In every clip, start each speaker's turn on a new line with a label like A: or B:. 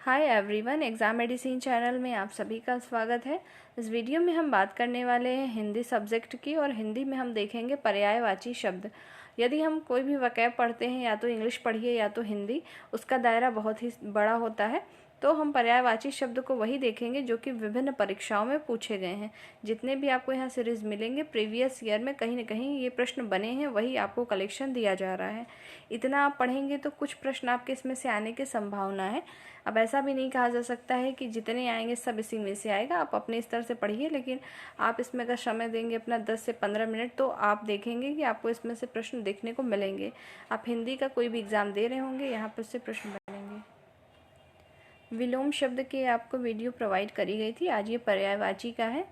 A: Hi everyone, exam medicine channel में आप सभी का स्वागत है। इस वीडियो में हम बात करने वाले हैं हिंदी सब्जेक्ट की और हिंदी में हम देखेंगे पर्यायवाची शब्द। यदि हम कोई भी वकैब पढ़ते हैं, या तो इंग्लिश पढ़िए या तो हिंदी, उसका दायरा बहुत ही बड़ा होता है। तो हम पर्यायवाची शब्द को वही देखेंगे जो कि विभिन्न परीक्षाओं में पूछे गए हैं। जितने भी आपको यहाँ सीरीज़ मिलेंगे, प्रीवियस ईयर में कहीं न कहीं ये प्रश्न बने हैं, वही आपको कलेक्शन दिया जा रहा है। इतना आप पढ़ेंगे तो कुछ प्रश्न आपके इसमें से आने की संभावना है। अब ऐसा भी नहीं कहा जा सकता है कि जितने आएंगे सब इसी में से आएगा। आप अपने स्तर से पढ़िए, लेकिन आप इसमें अगर समय देंगे अपना 10 से 15 मिनट, तो आप देखेंगे कि आपको इसमें से प्रश्न देखने को मिलेंगे। आप हिंदी का कोई भी एग्ज़ाम दे रहे होंगे, यहाँ पर से प्रश्न बनेंगे। विलोम शब्द के आपको वीडियो प्रोवाइड करी गई थी, आज ये पर्यायवाची का है।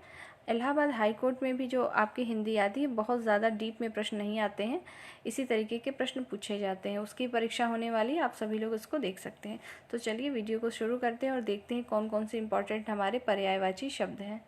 A: इलाहाबाद हाई कोर्ट में भी जो आपकी हिंदी आती है, बहुत ज़्यादा डीप में प्रश्न नहीं आते हैं, इसी तरीके के प्रश्न पूछे जाते हैं। उसकी परीक्षा होने वाली है, आप सभी लोग उसको देख सकते हैं। तो चलिए वीडियो को शुरू करते हैं और देखते हैं कौन कौन से इंपॉर्टेंट हमारे पर्यायवाची शब्द हैं।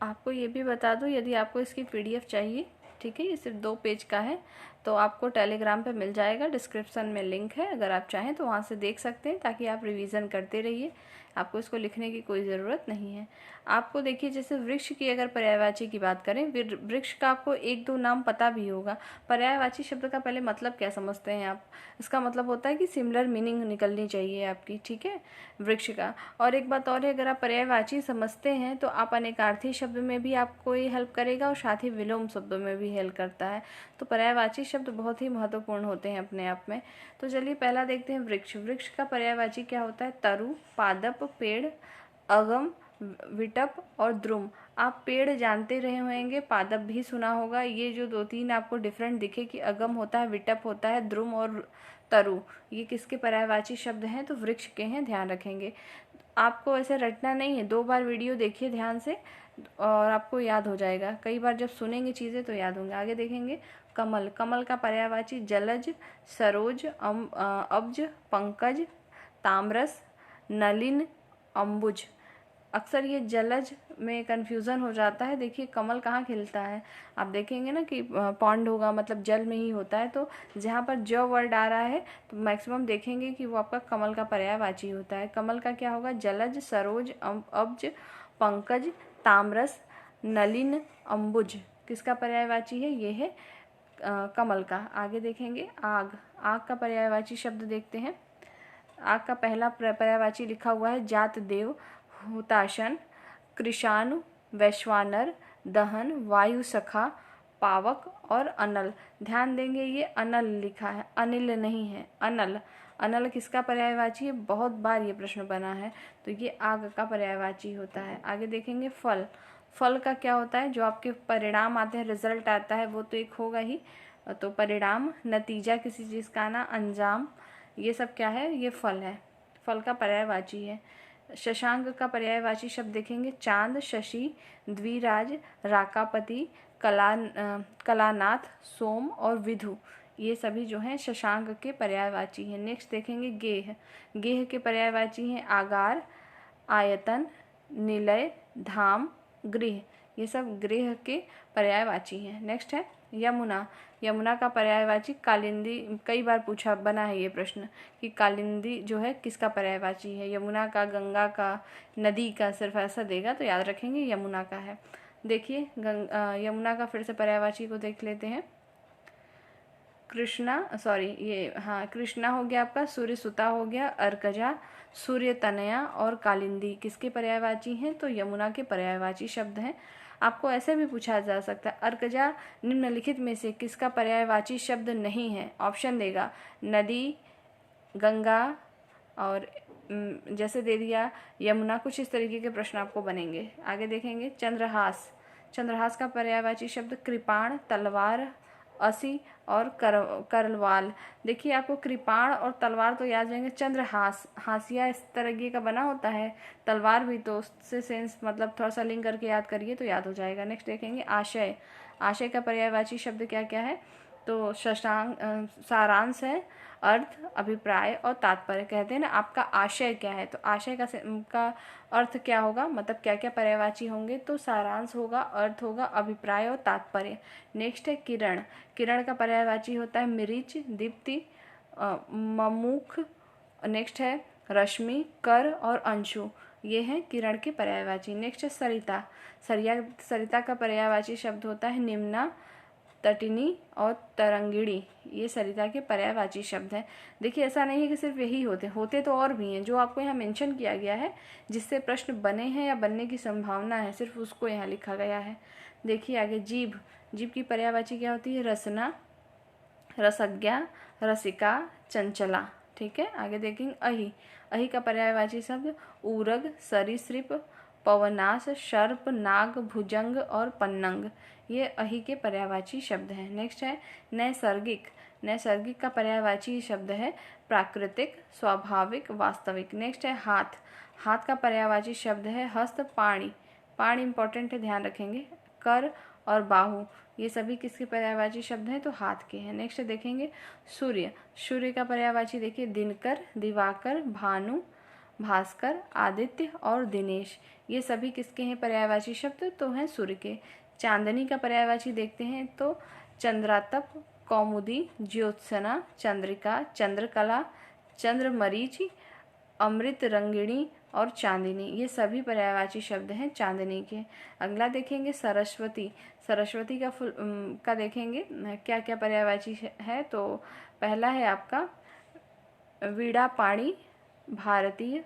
A: आपको ये भी बता दूं, यदि आपको इसकी PDF चाहिए, ठीक है, ये सिर्फ 2 पेज का है, तो आपको टेलीग्राम पे मिल जाएगा, डिस्क्रिप्शन में लिंक है। अगर आप चाहें तो वहाँ से देख सकते हैं, ताकि आप रिवीजन करते रहिए। आपको इसको लिखने की कोई ज़रूरत नहीं है। आपको देखिए, जैसे वृक्ष की अगर पर्यायवाची की बात करें, वृक्ष का आपको 1-2 नाम पता भी होगा। पर्यायवाची शब्द का पहले मतलब क्या समझते हैं आप? इसका मतलब होता है कि सिमिलर मीनिंग निकलनी चाहिए आपकी, ठीक है, वृक्ष का। और एक बात और है, अगर आप पर्यायवाची समझते हैं तो आप अनेकार्थी शब्द में भी आपको ये हेल्प करेगा और साथ ही विलोम शब्दों में भी हेल्प करता है। तो पर्यायवाची शब्द बहुत ही महत्वपूर्ण होते हैं अपने आप में। तो चलिए पहला देखते हैं वृक्ष। वृक्ष का पर्यायवाची क्या होता है? तरु, पादप, पेड़, अगम, विटप और द्रुम। आप पेड़ जानते रहे होंगे, पादप भी सुना होगा। ये जो 2-3 आपको डिफरेंट दिखे कि अगम होता है, विटप होता है, द्रुम और तरु, ये किसके पर्यायवाची शब्द हैं? तो वृक्ष के हैं, ध्यान रखेंगे। आपको ऐसे रटना नहीं है, 2 बार वीडियो देखिए ध्यान से और आपको याद हो जाएगा। कई बार जब सुनेंगे चीज़ें तो याद होंगे। आगे देखेंगे कमल। कमल का पर्यायवाची जलज, सरोज, अब्ज, पंकज, ताम्रस, नलिन, अम्बुज। अक्सर ये जलज में कन्फ्यूज़न हो जाता है। देखिए कमल कहाँ खिलता है, आप देखेंगे ना कि पॉन्ड होगा, मतलब जल में ही होता है। तो जहाँ पर ज वर्ड आ रहा है तो मैक्सिमम देखेंगे कि वो आपका कमल का पर्यायवाची होता है। कमल का क्या होगा? जलज, सरोज, अब्ज, पंकज, ताम्रस, नलिन, अम्बुज। किसका पर्यायवाची है? ये है कमल का। आगे देखेंगे आग। आग का पर्यायवाची शब्द देखते हैं। आग का पहला पर्यायवाची लिखा हुआ है जात देव, हुताशन, कृशाणु, वैश्वानर, दहन, वायु सखा, पावक और अनल। ध्यान देंगे, ये अनल लिखा है, अनिल नहीं है, अनल। अनल किसका पर्यायवाची है? बहुत बार ये प्रश्न बना है, तो ये आग का पर्यायवाची होता है। आगे देखेंगे फल। फल का क्या होता है? जो आपके परिणाम आते हैं, रिजल्ट आता है, वो तो एक होगा ही। तो परिणाम, नतीजा किसी चीज़ का आना, अंजाम, ये सब क्या है? ये फल है, फल का पर्यायवाची है। शशांक का पर्यायवाची शब्द देखेंगे चांद, शशि, द्विराज, राकापति, कलानाथ, सोम और विधु। ये सभी जो हैं शशांक के पर्यायवाची हैं। नेक्स्ट देखेंगे गेह। गेह के पर्यायवाची हैं आगार, आयतन, निलय, धाम, गृह। ये सब गृह के पर्यायवाची हैं। नेक्स्ट है यमुना। यमुना का पर्यायवाची कालिंदी। कई बार पूछा बना है ये प्रश्न कि कालिंदी जो है किसका पर्यायवाची है? यमुना का, गंगा का, नदी का, सिर्फ ऐसा देगा तो याद रखेंगे यमुना का है। देखिए यमुना का फिर से पर्यायवाची को देख लेते हैं। कृष्णा, सॉरी ये हाँ कृष्णा हो गया आपका, सूर्य सुता हो गया, अर्कजा, सूर्य तनया और कालिंदी किसके पर्यायवाची हैं? तो यमुना के पर्यायवाची शब्द हैं। आपको ऐसे भी पूछा जा सकता है अर्कजा निम्नलिखित में से किसका पर्यायवाची शब्द नहीं है? ऑप्शन देगा नदी, गंगा और जैसे दे दिया यमुना। कुछ इस तरीके के प्रश्न आपको बनेंगे। आगे देखेंगे चंद्रहास। चंद्रहास का पर्यायवाची शब्द कृपाण, तलवार, असी और करलवाल। देखिए आपको कृपाण और तलवार तो याद रहेंगे। चंद्रहास, हाशिया इस तरह का बना होता है, तलवार भी, तो उससे सेंस मतलब थोड़ा सा लिंक करके याद करिए तो याद हो जाएगा। नेक्स्ट देखेंगे आशय। आशय का पर्यायवाची शब्द क्या क्या है? तो शशांक सारांश है, अर्थ, अभिप्राय और तात्पर्य। कहते हैं ना आपका आशय क्या है, तो आशय का अर्थ क्या होगा, मतलब क्या क्या पर्यायवाची होंगे? तो सारांश होगा, अर्थ होगा, अभिप्राय और तात्पर्य। नेक्स्ट है किरण। किरण का पर्यायवाची होता है मिरीच, दीप्ति, ममुख, नेक्स्ट है रश्मि, कर और अंशु, ये हैं किरण के पर्यायवाची। नेक्स्ट है सरिता। सरिता का पर्यायवाची शब्द होता है निम्ना, तटिनी और तरंगिणी, ये सरिता के पर्यायवाची शब्द हैं। देखिए ऐसा नहीं है कि सिर्फ यही होते तो और भी हैं, जो आपको यहाँ मेंशन किया गया है जिससे प्रश्न बने हैं या बनने की संभावना है, सिर्फ उसको यहाँ लिखा गया है। देखिए आगे जीभ। जीभ की पर्यायवाची क्या होती है? रसना, रसज्ञा, रसिका, चंचला। ठीक है, आगे देखेंगे अहि। अहि का पर्यायवाची शब्द ऊरग, सरीसृप, पवनाश, सर्प, नाग, भुजंग और पन्नंग, ये अहि के पर्यायवाची शब्द हैं। नेक्स्ट है नैसर्गिक। नैसर्गिक का पर्यायवाची शब्द है प्राकृतिक, स्वाभाविक, वास्तविक। नेक्स्ट है हाथ। हाथ का पर्यायवाची शब्द है हस्त, पाणी। पाणी इंपॉर्टेंट है, ध्यान रखेंगे। कर और बाहु, ये सभी किसके पर्यायवाची शब्द हैं? तो हाथ के हैं। नेक्स्ट देखेंगे सूर्य। सूर्य का पर्यायवाची देखिए दिनकर, दिवाकर, भानु, भास्कर, आदित्य और दिनेश, ये सभी किसके हैं पर्यायवाची शब्द? तो हैं सूर्य के। चांदनी का पर्यायवाची देखते हैं तो चंद्रातप, कौमुदी, ज्योत्सना, चंद्रिका, चंद्रकला, चंद्रमरीचि, अमृत रंगिणी और चांदनी, ये सभी पर्यायवाची शब्द हैं चांदनी के। अगला देखेंगे सरस्वती। सरस्वती का देखेंगे क्या क्या पर्यायवाची है। तो पहला है आपका वीणा, पाणी, भारतीय,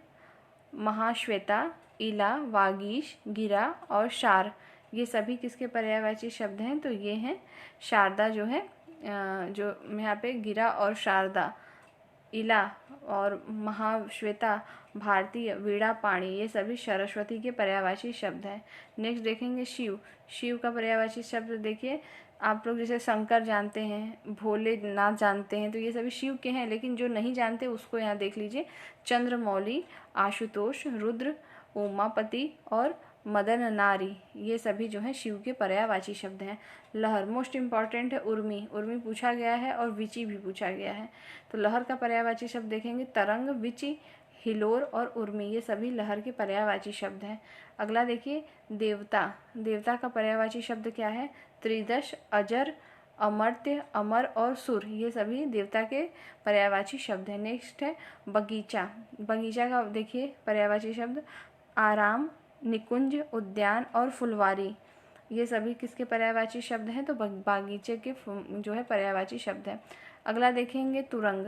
A: महाश्वेता, इला, वागीश, गिरा और शार, ये सभी किसके पर्यायवाची शब्द हैं? तो ये हैं शारदा जो है, जो यहाँ पे गिरा और शारदा, इला और महाश्वेता, भारतीय, वीणा, पाणी, ये सभी सरस्वती के पर्यायवाची शब्द हैं। नेक्स्ट देखेंगे शिव। शिव का पर्यायवाची शब्द देखिए, आप लोग जैसे शंकर जानते हैं, भोलेनाथ जानते हैं, तो ये सभी शिव के हैं, लेकिन जो नहीं जानते उसको यहाँ देख लीजिए। चंद्रमौली, आशुतोष, रुद्र, उमापति और मदन नारी, ये सभी जो हैं शिव के पर्यायवाची शब्द हैं। लहर मोस्ट इम्पॉर्टेंट है, उर्मी। उर्मी पूछा गया है और विचि भी पूछा गया है। तो लहर का पर्यायवाची शब्द देखेंगे तरंग, विचि, हिलोर और उर्मी, ये सभी लहर के पर्यायवाची शब्द हैं। अगला देखिए देवता। देवता का पर्यायवाची शब्द क्या है? त्रिदश, अजर, अमर्त्य, अमर और सुर, ये सभी देवता के पर्यायवाची शब्द हैं। नेक्स्ट है बगीचा। बगीचा का देखिए पर्यायवाची शब्द आराम, निकुंज, उद्यान और फुलवारी, ये सभी किसके पर्यायवाची शब्द हैं? तो बागीचे के जो है पर्यायवाची शब्द है। अगला देखेंगे तुरंग।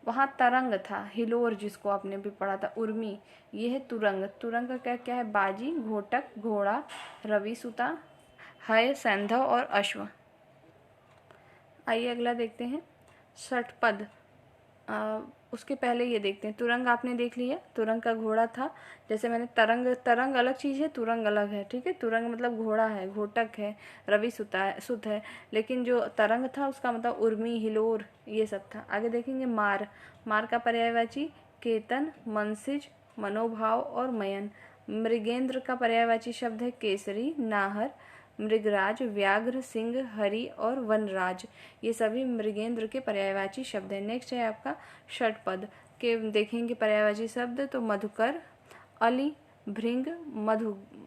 A: वहाँ तरंग था, हिलोर जिसको आपने भी पढ़ा था, उर्मी, ये है तुरंग। तुरंग का क्या क्या है? बाजी, घोटक, घोड़ा, रविसुता, हय, सैंधव और अश्व। आइए अगला देखते हैं षटपद। उसके पहले ये देखते हैं तुरंग, आपने देख लिया, तुरंग का घोड़ा था। जैसे मैंने तरंग अलग चीज़ है, तुरंग अलग है। ठीक है, तुरंग मतलब घोड़ा है, घोटक है, रवि सुत है, लेकिन जो तरंग था उसका मतलब उर्मी, हिलोर, ये सब था। आगे देखेंगे मार। मार का पर्यायवाची केतन, मनसिज, मनोभाव और मयन। मृगेंद्र का पर्यायवाची शब्द है केसरी, नाहर, मृगराज, व्याघ्र, सिंह, हरि और वनराज, ये सभी मृगेंद्र के पर्यायवाची शब्द हैं। नेक्स्ट है आपका षटपद के देखेंगे पर्यायवाची शब्द, तो मधुकर, अली, भृंग,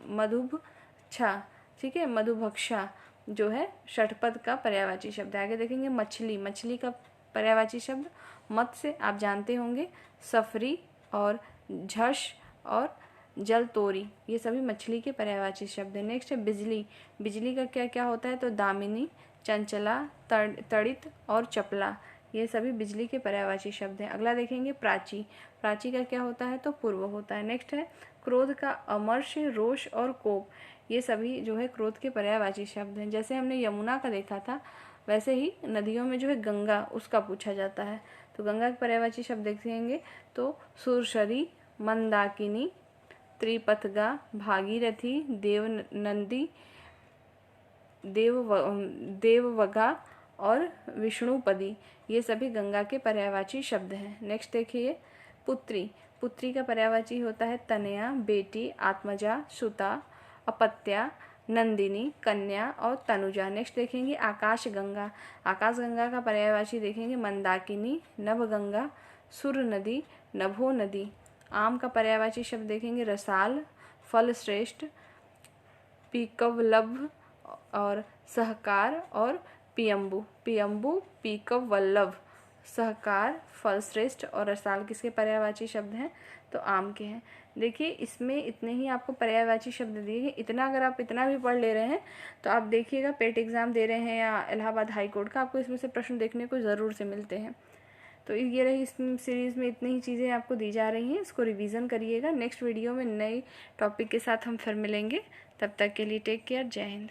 A: मधुभक्षा। ठीक है, मधुभक्षा जो है षटपद का पर्यायवाची शब्द है। आगे देखेंगे मछली। मछली का पर्यायवाची शब्द मत्स्य, आप जानते होंगे, सफरी और झष और जल तोरी, ये सभी मछली के पर्यायवाची शब्द हैं। नेक्स्ट है बिजली। बिजली का क्या क्या होता है? तो दामिनी, चंचला, तड़ित और चपला, ये सभी बिजली के पर्यायवाची शब्द हैं। अगला देखेंगे प्राची। प्राची का क्या होता है? तो पूर्व होता है। नेक्स्ट है क्रोध का अमर्ष, रोष और कोप, ये सभी जो है क्रोध के पर्यायवाची शब्द हैं। जैसे हमने यमुना का देखा था, वैसे ही नदियों में जो है गंगा, उसका पूछा जाता है। तो गंगा के पर्यायवाची शब्द देखेंगे तो सुरसरी, मंदाकिनी, त्रिपथगा, भागीरथी, देवनंदी, देववगा और विष्णुपदी, ये सभी गंगा के पर्यायवाची शब्द हैं। नेक्स्ट देखिए पुत्री। पुत्री का पर्यायवाची होता है तनया, बेटी, आत्मजा, सुता, अपत्या, नंदिनी, कन्या और तनुजा। नेक्स्ट देखेंगे आकाश गंगा। आकाश गंगा का पर्यायवाची देखेंगे मंदाकिनी, नभगंगा, सुर नदी, नभो नदी। आम का पर्यायवाची शब्द देखेंगे रसाल, फल श्रेष्ठ, पीकवल्लभ और सहकार और पियम्बु। पियम्बु, पीकवल्लभ, सहकार, फलश्रेष्ठ और रसाल किसके पर्यायवाची शब्द हैं? तो आम के हैं। देखिए इसमें इतने ही आपको पर्यायवाची शब्द दिए गए। इतना अगर आप इतना भी पढ़ ले रहे हैं तो आप देखिएगा पेट एग्ज़ाम दे रहे हैं या इलाहाबाद हाई कोर्ट का, आपको इसमें से प्रश्न देखने को ज़रूर से मिलते हैं। तो ये रही इस सीरीज़ में इतनी ही चीज़ें आपको दी जा रही हैं, इसको रिवीजन करिएगा। नेक्स्ट वीडियो में नए टॉपिक के साथ हम फिर मिलेंगे। तब तक के लिए टेक केयर, जय हिंद।